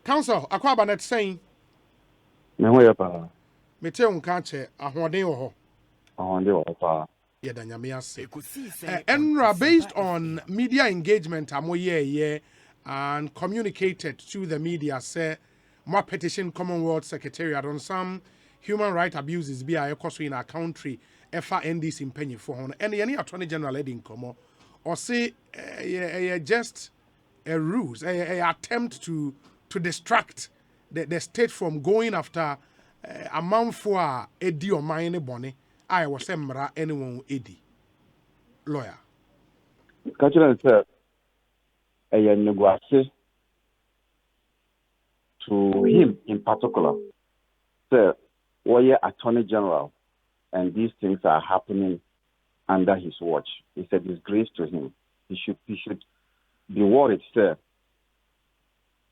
Council, akwaba net saying, Me pa. Mete unka che ahoden wo ho. Ahonde wo pa. Yedanyame ase. Enra, based on media engagement amoye and communicated to the media, say more petition commonwealth secretariat on some human rights abuses be a cost in our country efa NDC in penny for hon and any attorney general heading come or say just a ruse a attempt to distract the state from going after a man for edi or mine bonny I was semra anyone edi lawyer Cultural say a negotiation to him in particular. Say we attorney general and these things are happening under his watch. It's a disgrace to him. He should be worried, sir.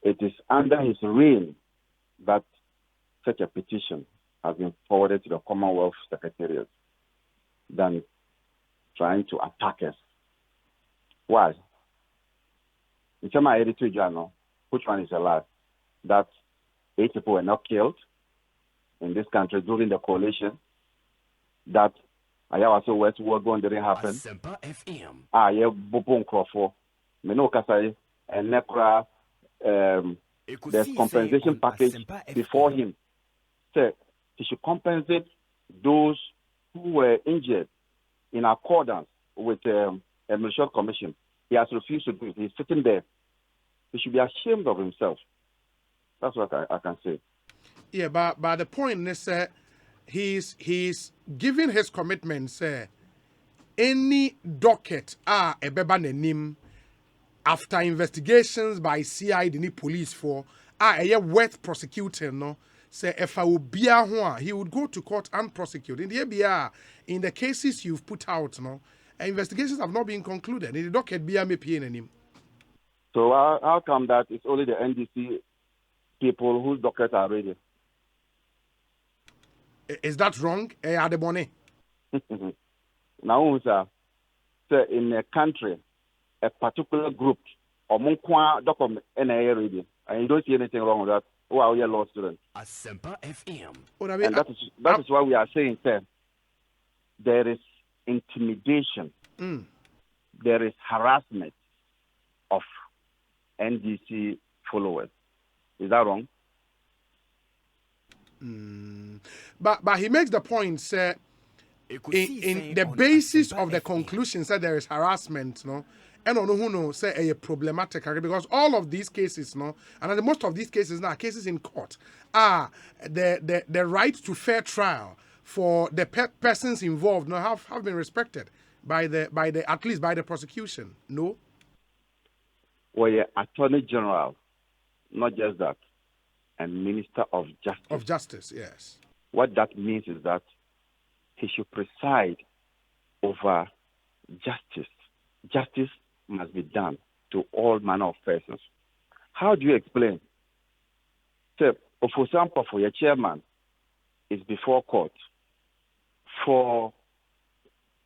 It is under his reign that such a petition has been forwarded to the Commonwealth Secretariat than trying to attack us. Why? In some editor journal, which one is the last? That 8 people were not killed in this country during the coalition. That Ayawaso West war going didn't happen. Asempa FM. Yeah, Bopon Crawford. Meno Kasai and Nekra. There's compensation package before him. So he should compensate those who were injured in accordance with a Military Commission. He has refused to do it. He's sitting there. He should be ashamed of himself. That's what I can say. Yeah, but the point is he's giving his commitment any docket a beba nenim after investigations by CID ni police for worth prosecuting no say if I would be he would go to court and prosecute in the ABR in the cases you've put out no investigations have not been concluded in the docket be in him. So how come that it's only the NDC people whose dockets are ready? Is that wrong? Are the money? Now, sir, in a country, a particular group, or Munkwa document ready, and you don't see anything wrong with that. Who are your law students? Asempa FM. And that is why we are saying, sir, there is intimidation, there is harassment of NDC followers. Is that wrong? But he makes the point, sir, in the basis of the conclusion, that there is harassment, no, and on who know say a problematic because all of these cases, no, and most of these cases now cases in court are the right to fair trial for the persons involved now have been respected by the at least by the prosecution. No. Well, yeah, Attorney General, not just that, and Minister of Justice. Of Justice, yes. What that means is that he should preside over justice. Justice must be done to all manner of persons. How do you explain? So, for example, for your chairman is before court for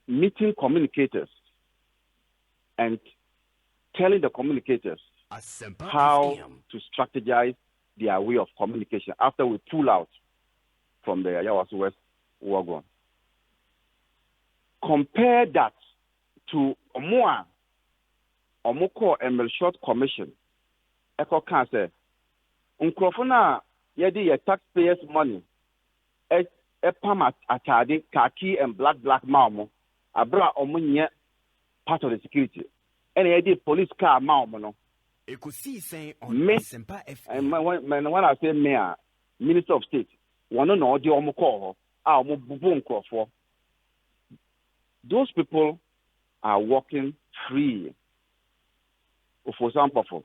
meeting communicators and telling the communicators how to strategize their way of communication after we pull out from the Ayawaso West wagon. Compare that to Omoko and Military Commission. Echo can say, Unkrofuna yedi ye taxpayers' money. Pam atade khaki and black mamo. Abra omunye part of the security. And yedi police car mamo no. Me, and when I say mayor, Minister of State, one no the Omoko or those people are walking free. For example,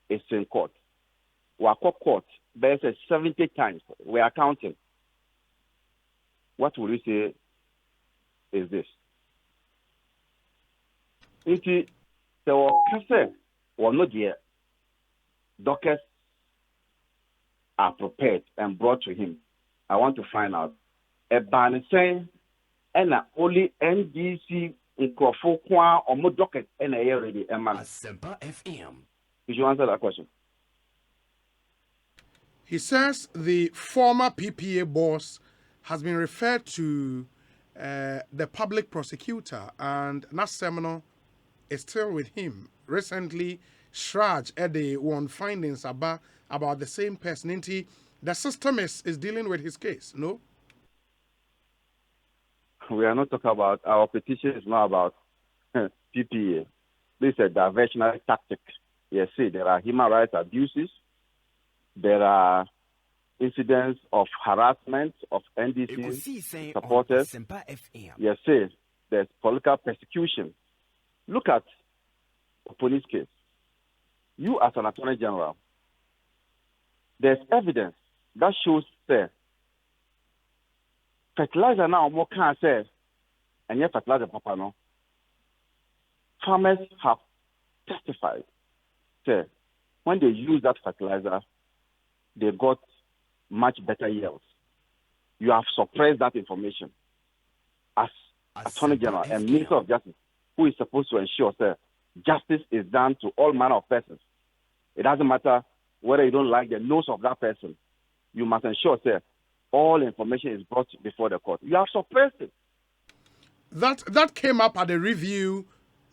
it's in court. We are court, there's 70 times. We are counting. What will you say is this? If there were or not yet, dockets are prepared and brought to him. I want to find out. A ban saying, and only NDC in or more docket and a ready a man. Asempa FM. Did you answer that question? He says the former PPA boss has been referred to the public prosecutor, and Nasemno is still with him. Recently, Shraj Ede won findings about the same person. The system is dealing with his case, no? We are not talking about, our petition is not about PPA. This is a diversionary tactic. Yes, see, there are human rights abuses. There are incidents of harassment of NDC supporters. Asempa FM. Yes, see, there's political persecution. Look at the police case. You as an attorney general, there's evidence that shows that fertilizer now more can say, and yet fertilizer papa no. Farmers have testified that when they use that fertilizer, they got much better yields. You have suppressed that information as Attorney General and Minister of Justice, who is supposed to ensure that justice is done to all manner of persons. It doesn't matter whether you don't like the nose of that person. You must ensure that all information is brought before the court. You have suppressed it. That came up at the review,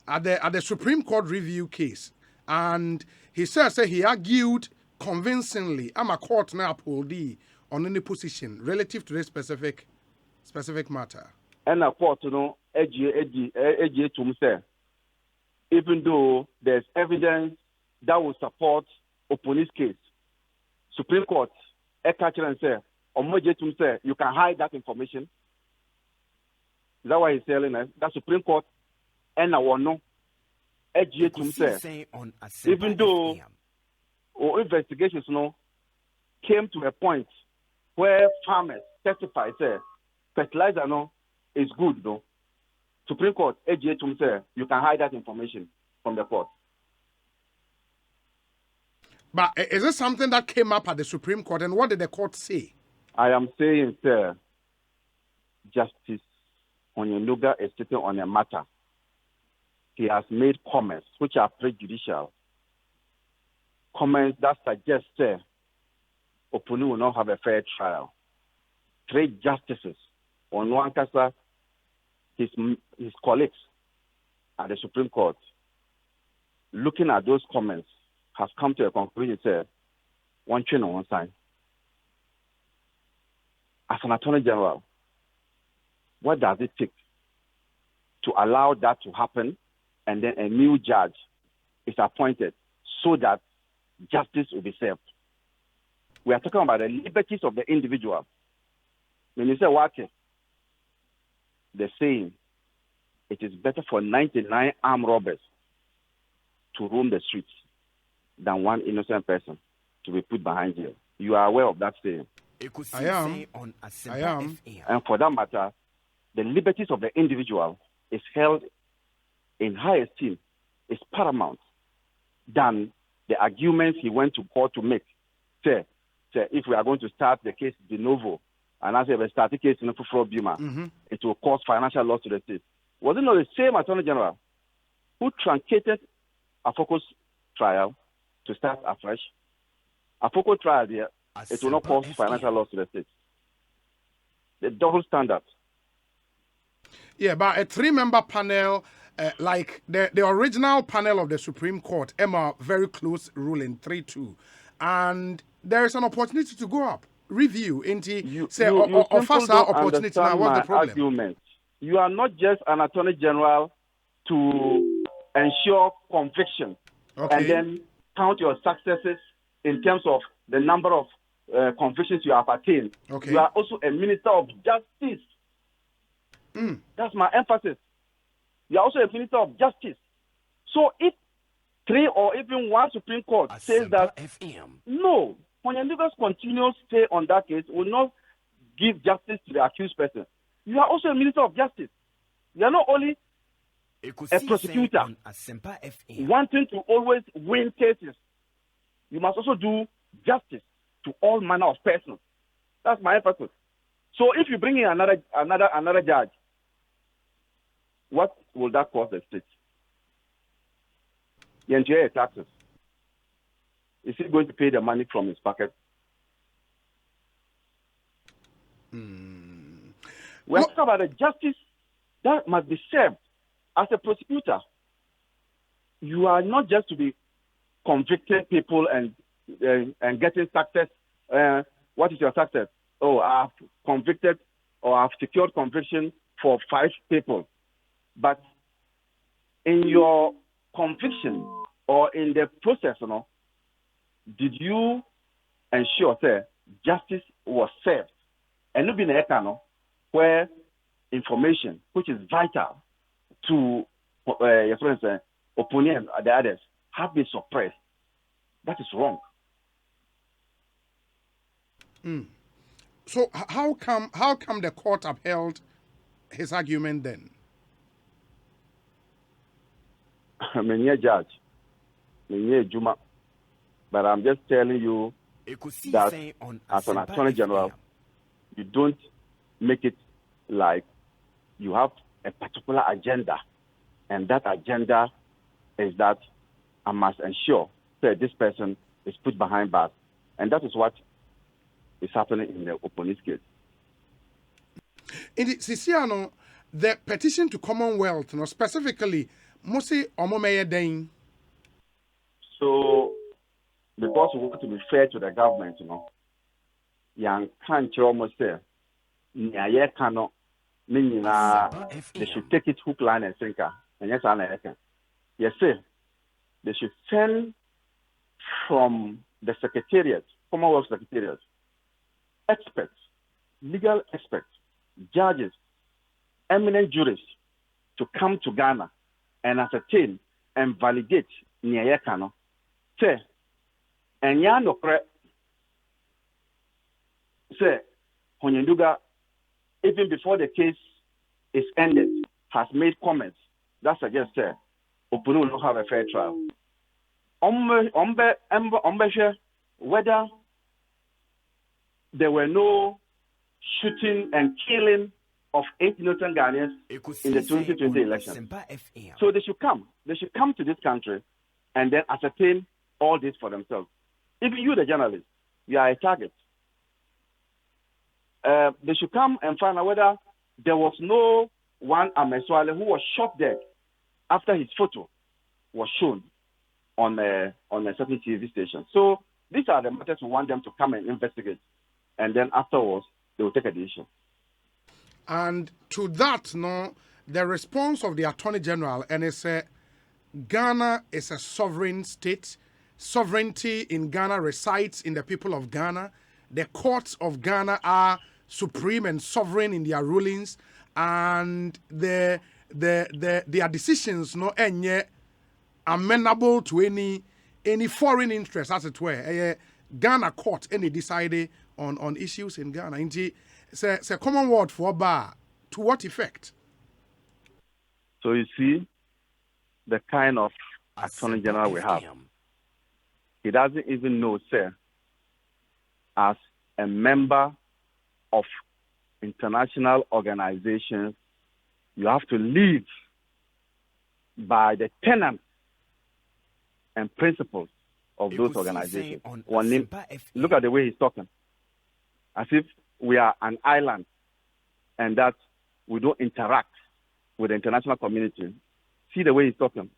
at the Supreme Court review case, and he says he argued convincingly. I'm a court now pulled on any position relative to this specific matter. And a court, you know, even though there's evidence that will support a police case, Supreme Court, and say, you can hide that information. Is that why he's telling us? That Supreme Court and I want no even though our investigations came to a point where farmers testify say fertilizer is good though. Supreme Court say you can hide that information from the court. But is this something that came up at the Supreme Court, and what did the court say? I am saying, sir, Justice Onyenuga is sitting on a matter. He has made comments which are prejudicial. Comments that suggest, sir, Opunu will not have a fair trial. 3 justices, on one case, his colleagues at the Supreme Court, looking at those comments, has come to a conclusion, sir, one train on one side. As an Attorney General, what does it take to allow that to happen, and then a new judge is appointed so that justice will be served? We are talking about the liberties of the individual. When you say what, they're saying it is better for 99 armed robbers to roam the streets than one innocent person to be put behind jail. You are aware of that saying? I am. And for that matter, the liberties of the individual is held in high esteem, is paramount than the arguments he went to court to make. Say, if we are going to start the case de novo, and as we start the case in Bima, it will cause financial loss to the state. Was it not the same Attorney General who truncated a focus trial to start afresh? A focus trial there, it will not cause financial loss to the state. The double standard. Yeah, but a 3-member panel, like the original panel of the Supreme Court, Emma, very close ruling, 3-2. And there is an opportunity to go up, review, offer opportunity. Now, what's the problem? Argument. You are not just an Attorney General to ensure conviction and then count your successes in terms of the number of convictions you have attained. Okay. You are also a Minister of Justice. That's my emphasis. You are also a Minister of Justice. So if 3 or even 1 Supreme Court says that no, when your legal continuous stay on that case will not give justice to the accused person, you are also a Minister of Justice. You are not only a prosecutor wanting to always win cases. You must also do justice to all manner of persons. That's my emphasis. So if you bring in another judge, what will that cost the state? The NGA taxes. Is he going to pay the money from his pocket? We're talking about the justice that must be served as a prosecutor. You are not just to be convicting people and getting success. What is your success? Oh, I've convicted or I've secured conviction for 5 people. But in your conviction or in the process, did you ensure that justice was served? And not be where information, which is vital to your friends, opponents, the others, have been suppressed. That is wrong. So how come the court upheld his argument then? I'm a judge, Juma, but I'm just telling you that as an attorney general, you don't make it like you have a particular agenda, and that agenda is that I must ensure that this person is put behind bars, and that is what is happening in the opponent's case. In the Siciano, the petition to Commonwealth, specifically, Mose Omomeye Dane. So, because we want to be fair to the government, young country almost there, they should take it hook, line, and sinker. And yes, I reckon. Yes, sir. They should send from the secretariat, Commonwealth Secretariat, experts, legal experts, judges, eminent jurists to come to Ghana and ascertain and validate Nyayekano. Say, and Yano say, Honyenduga, even before the case is ended, has made comments that suggest that Opunu will not have a fair trial. Whether there were no shooting and killing of 8 innocent Ghanaians in the 2020 election. So they should come. They should come to this country and then ascertain all this for themselves. Even you, the journalist, you are a target. They should come and find out whether there was no one Ameswale who was shot dead after his photo was shown on a certain TV station. So these are the matters we want them to come and investigate. And then afterwards, they will take a decision. And to that, the response of the Attorney General, and it said, Ghana is a sovereign state. Sovereignty in Ghana resides in the people of Ghana. The courts of Ghana are supreme and sovereign in their rulings, and their decisions are amenable to any foreign interest, as it were. Ghana court any decided on issues in Ghana. It's a common word for bar. To what effect? So you see the kind of Attorney General we have. He doesn't even know, sir, as a member of international organizations, you have to live by the tenets and principles of those organizations. Look at the way he's talking. As if we are an island and that we don't interact with the international community. See the way he's talking.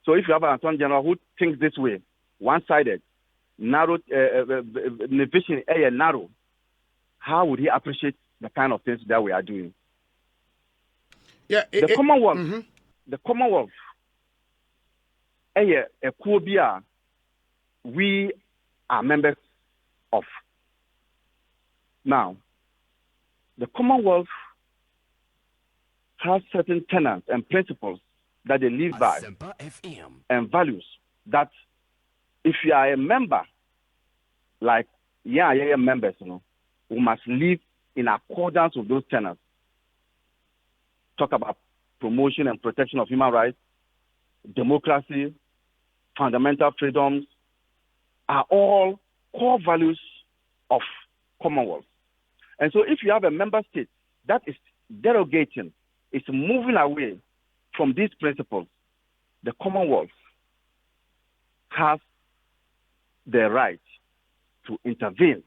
So if you have an Attorney General who thinks this way, one-sided, narrow, vision narrow, how would he appreciate the kind of things that we are doing? Yeah, the Commonwealth, the Commonwealth, we are members of. Now, the Commonwealth has certain tenets and principles that they live by and values that if you are a member, like members, we must live in accordance with those tenets. Talk about promotion and protection of human rights, democracy, fundamental freedoms are all core values of Commonwealth. And so if you have a member state that is derogating, is moving away from these principles, the Commonwealth has the right to intervene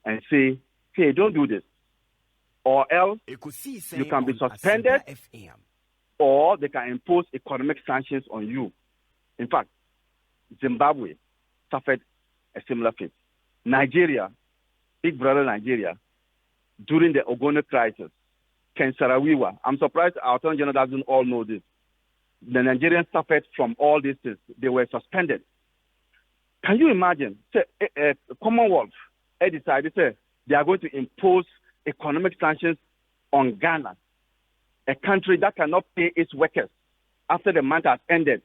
and say, hey, don't do this. or else you can be suspended, or they can impose economic sanctions on you. In fact, Zimbabwe suffered a similar fate. Nigeria, big brother Nigeria, during the Ogoni crisis, Ken Sarawiwa, I'm surprised our Attorney General doesn't all know this. The Nigerians suffered from all these things. They were suspended. Can you imagine? Say, Commonwealth decided they are going to impose economic sanctions on Ghana, a country that cannot pay its workers after the month has ended.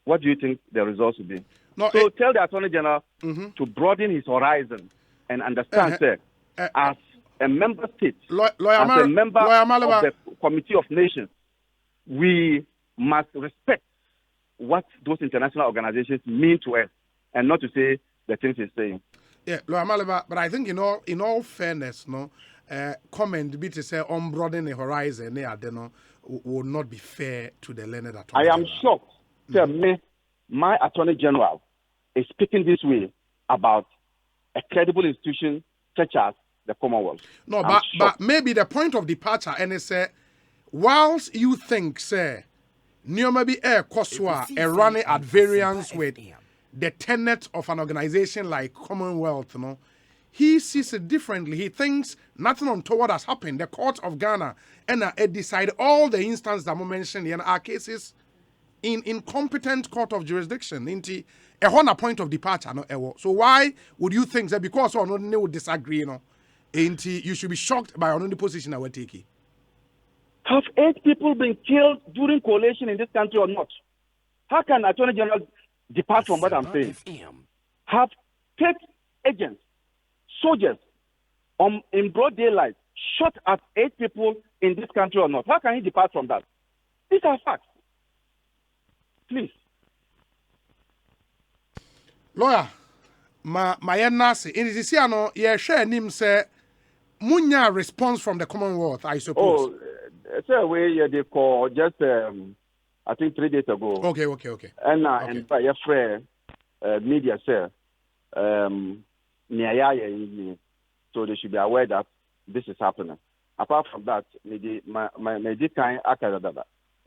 What do you think the results will be? No, so tell the Attorney General to broaden his horizon and understand, as a member state, as a member of the Committee of Nations, we must respect what those international organizations mean to us, and not to say the things he's saying. Yeah, Lawyer Amaliba, but I think in all fairness, comment be to say on broaden the horizon, will not be fair to the learned attorney. I am shocked. My Attorney General is speaking this way about a credible institution such as the Commonwealth. No, but maybe the point of departure, and say, whilst you think, say, maybe air Koswa running at variance with the tenet of an organization like Commonwealth, he sees it differently. He thinks nothing untoward has happened. The court of Ghana and decide all the instances that we mentioned in our cases in incompetent court of jurisdiction. Into a point of departure, so why would you think that because one would disagree, you should be shocked by the position that we're taking? Have 8 people been killed during coalition in this country or not? How can Attorney General depart from what I'm saying? Have state agents, soldiers, in broad daylight shot at 8 people in this country or not? How can he depart from that? These are facts. Please. Lawyer, my nasi in this year share him say munya response from the Commonwealth, I suppose. It's a way they call just I think 3 days ago. Okay. And by your friend media say so they should be aware that this is happening. Apart from that,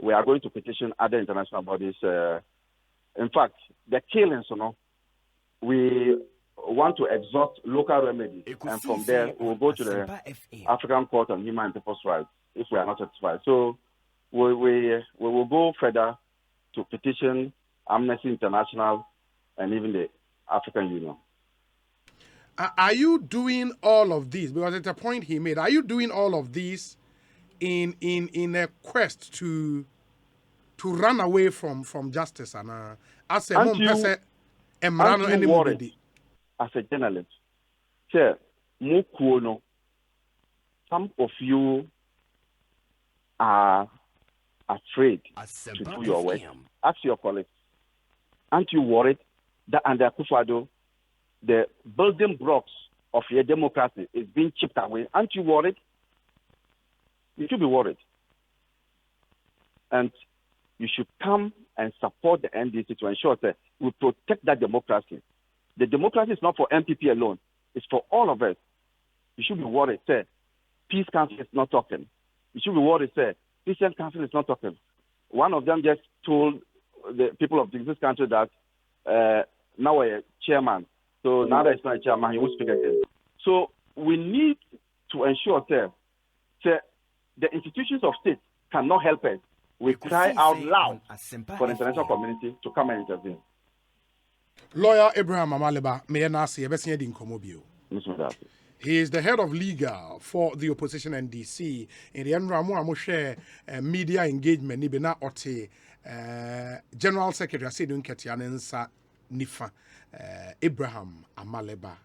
we are going to petition other international bodies. In fact, the killings, we want to exhaust local remedies, and from there we'll go to the African Court on Human and People's Rights if we are not satisfied. So we will go further to petition Amnesty International and even the African Union. Are you doing all of these? Because it's a point he made. Are you doing all of these in a quest to run away from justice? And as a person, worried as a journalist, some of you are afraid to do your work. Ask your colleagues. Aren't you worried that under Akufo-Addo, the building blocks of your democracy is being chipped away? Aren't you worried? You should be worried. And you should come and support the NDC to ensure that we protect that democracy. The democracy is not for NPP alone. It's for all of us. You should be worried, sir. Peace Council is not talking. You should be worried, sir. Peace Council is not talking. One of them just told the people of this country that now we're a chairman. So now that it's not a chairman, he will speak again. So we need to ensure, sir, the institutions of state cannot help us. We cry out loud for the international community to come and intervene. Lawyer Abraham Amaliba, he is the head of legal for the opposition NDC. In the Enramu share media engagement, Nibena Ote, General Secretary Asedun Ketianensa Nifa, Abraham Amaliba.